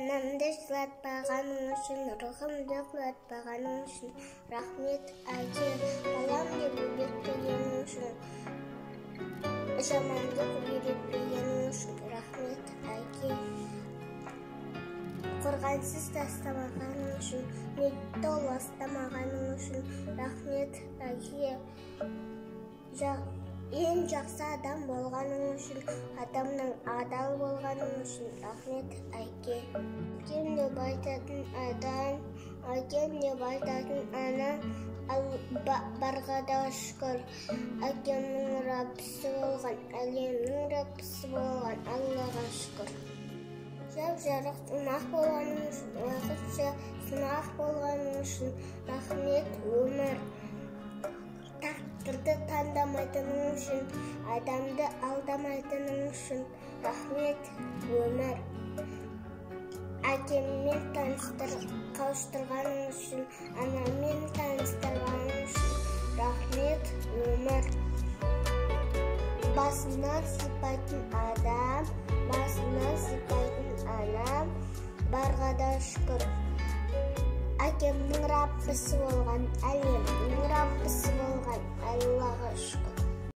Жанымды жылатпағаның үшін, рухымды құлатпағаның үшін, рахмет әке, балам деп өбектегенің үшін, жамандық үйретпегенің үшін, рахмет әке. Қорғансыз тастамағаның үшін, ниетті ластамағаның үшін, рахмет әке. Ең жақсы адам болғаның үшін, адамның адал болғаның үшін, рахмет әке. Әкем деп айтатын адам, әкем деп айтатын ана, барға да шүкір. Әкемнің раббысы болған, әлемнің раббысы болған, Аллаға шүкір. Жап-жарық сынақ болғаның үшін, уақытша сынақ болғаның үшін, рахмет өмір. Тағдырды таңдамайтының үшін, адамды алдамайтының үшін, рахмет өмір. Әкеммен қауыштырғаның үшін, анаммен таныстырғаның үшін, рахмет өмір. Басынан сипайтын адам, басынан сипайтын анам, барға да шүкір. Әкемнің раббысы болған, әлемнің раббысы болған, Аллаға шүкір.